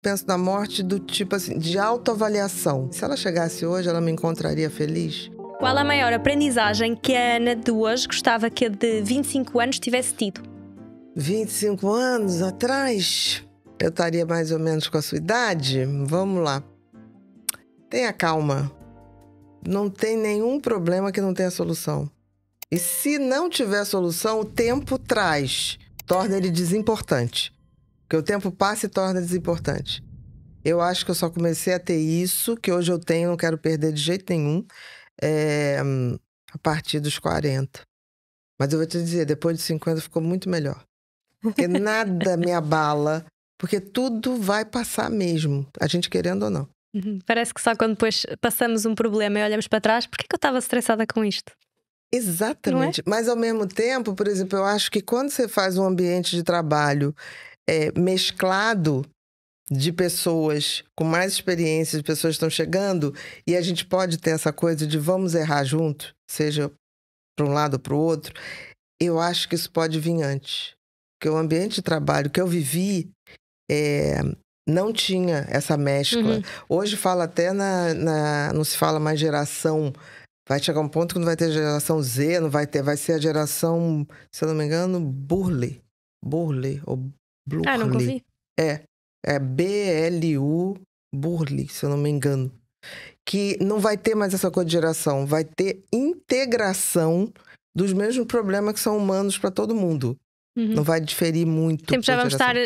Penso na morte do tipo assim, de autoavaliação. Se ela chegasse hoje, ela me encontraria feliz? Qual a maior aprendizagem que a Ana de hoje gostava que a de 25 anos tivesse tido? 25 anos atrás, eu estaria mais ou menos com a sua idade? Vamos lá. Tenha calma. Não tem nenhum problema que não tenha solução. E se não tiver solução, o tempo traz. Torna ele desimportante. Porque o tempo passa e torna desimportante. Eu acho que eu só comecei a ter isso, que hoje eu tenho, não quero perder de jeito nenhum, a partir dos 40. Mas eu vou te dizer, depois de 50 ficou muito melhor. Porque nada me abala, porque tudo vai passar mesmo, a gente querendo ou não. Parece que só quando depois passamos um problema e olhamos para trás, por que eu estava estressada com isto? Exatamente. Mas ao mesmo tempo, por exemplo, eu acho que quando você faz um ambiente de trabalho mesclado de pessoas com mais experiência, de pessoas que estão chegando, e a gente pode ter essa coisa de vamos errar junto, seja para um lado ou para o outro, eu acho que isso pode vir antes. Porque o ambiente de trabalho que eu vivi não tinha essa mescla. Hoje fala até não se fala mais geração. Vai chegar um ponto que não vai ter geração Z, não vai ter, vai ser a geração, se eu não me engano, Burle ou Blurle. Ah, nunca ouvi. É BLU Burle, se eu não me engano. Que não vai ter mais essa coisa de geração, vai ter integração dos mesmos problemas que são humanos para todo mundo. Não vai diferir muito.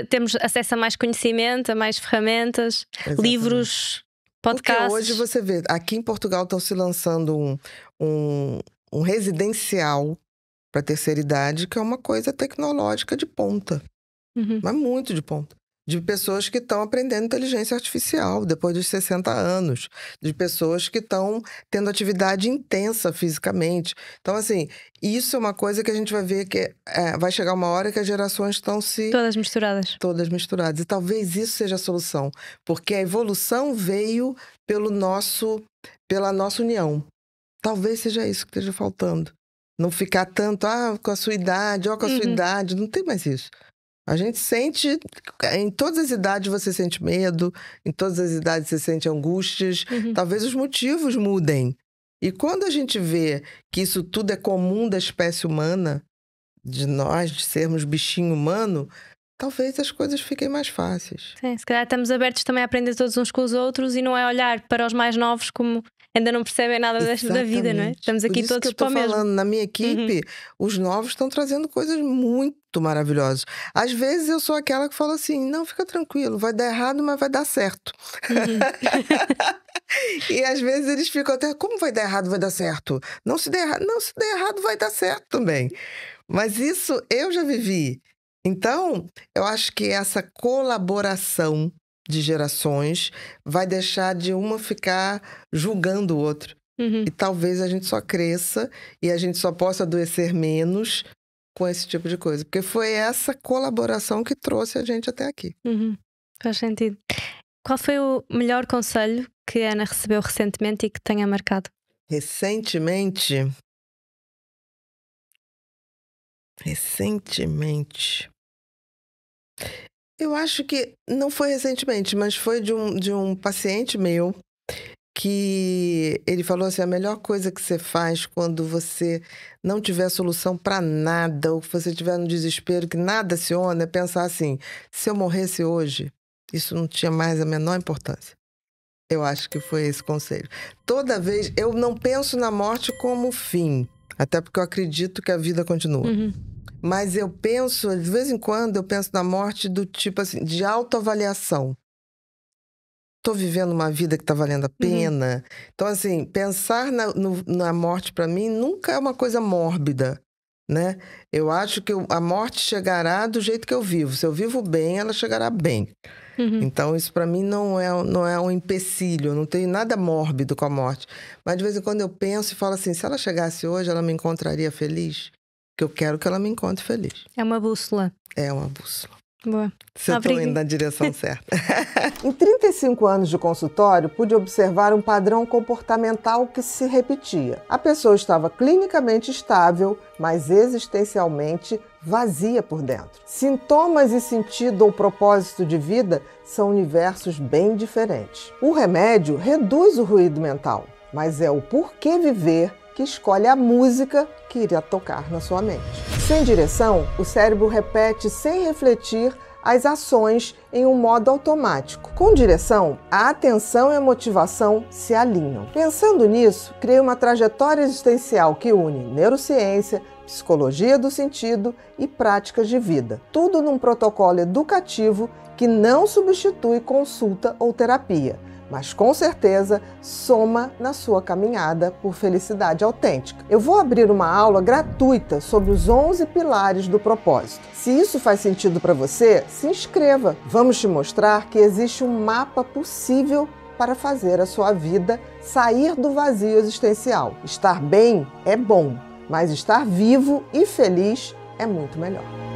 Temos acesso a mais conhecimento, a mais ferramentas, livros, podcasts. Porque hoje você vê, aqui em Portugal estão se lançando um residencial para terceira idade, que é uma coisa tecnológica de ponta. Mas muito de ponta. De pessoas que estão aprendendo inteligência artificial depois dos 60 anos. De pessoas que estão tendo atividade intensa fisicamente. Então, assim, isso é uma coisa que a gente vai ver que vai chegar uma hora que as gerações estão todas misturadas. Todas misturadas. E talvez isso seja a solução. Porque a evolução veio pela nossa união. Talvez seja isso que esteja faltando. Não ficar tanto, com a sua idade, com a sua idade. Não tem mais isso. A gente sente, em todas as idades você sente medo, em todas as idades você sente angústias, talvez os motivos mudem. E quando a gente vê que isso tudo é comum da espécie humana, de nós, de sermos bichinho humano, talvez as coisas fiquem mais fáceis. Sim, se calhar estamos abertos também a aprender todos uns com os outros e não é olhar para os mais novos como ainda não percebem nada da vida, não é? Estamos aqui todos para o mesmo. Falando, na minha equipe, os novos estão trazendo coisas muito maravilhosas. Às vezes eu sou aquela que fala assim, não, fica tranquilo, vai dar errado, mas vai dar certo. E às vezes eles ficam até, como vai dar errado, vai dar certo? Não, se der errado, vai dar certo também. Mas isso eu já vivi. Então, eu acho que essa colaboração de gerações vai deixar de uma ficar julgando o outro. E talvez a gente só cresça e a gente só possa adoecer menos com esse tipo de coisa. Porque foi essa colaboração que trouxe a gente até aqui. Faz sentido. Qual foi o melhor conselho que a Ana recebeu recentemente e que tenha marcado? Recentemente... Eu acho que não foi recentemente, mas foi de um paciente meu que ele falou assim, a melhor coisa que você faz quando você não tiver solução para nada ou que você estiver no desespero, que nada aciona, é pensar assim, se eu morresse hoje, isso não tinha mais a menor importância. Eu acho que foi esse conselho. Toda vez, eu não penso na morte como fim, até porque eu acredito que a vida continua. Mas eu penso, de vez em quando, eu penso na morte do tipo assim, de autoavaliação. Tô vivendo uma vida que tá valendo a pena. Então, assim, pensar na morte para mim nunca é uma coisa mórbida, né? Eu acho que a morte chegará do jeito que eu vivo. Se eu vivo bem, ela chegará bem. Então, isso para mim não é um empecilho. Eu não tenho nada mórbido com a morte. Mas de vez em quando eu penso e falo assim, se ela chegasse hoje, ela me encontraria feliz? Que eu quero que ela me encontre feliz. É uma bússola. É uma bússola. Boa. Se eu estou indo na direção certa. Em 35 anos de consultório, pude observar um padrão comportamental que se repetia. A pessoa estava clinicamente estável, mas existencialmente vazia por dentro. Sintomas e sentido ou propósito de vida são universos bem diferentes. O remédio reduz o ruído mental, mas é o porquê viver que escolhe a música que irá tocar na sua mente. Sem direção, o cérebro repete sem refletir as ações em um modo automático. Com direção, a atenção e a motivação se alinham. Pensando nisso, criei uma trajetória existencial que une neurociência, psicologia do sentido e práticas de vida. Tudo num protocolo educativo que não substitui consulta ou terapia, mas com certeza soma na sua caminhada por felicidade autêntica. Eu vou abrir uma aula gratuita sobre os 11 pilares do propósito. Se isso faz sentido para você, se inscreva. Vamos te mostrar que existe um mapa possível para fazer a sua vida sair do vazio existencial. Estar bem é bom, mas estar vivo e feliz é muito melhor.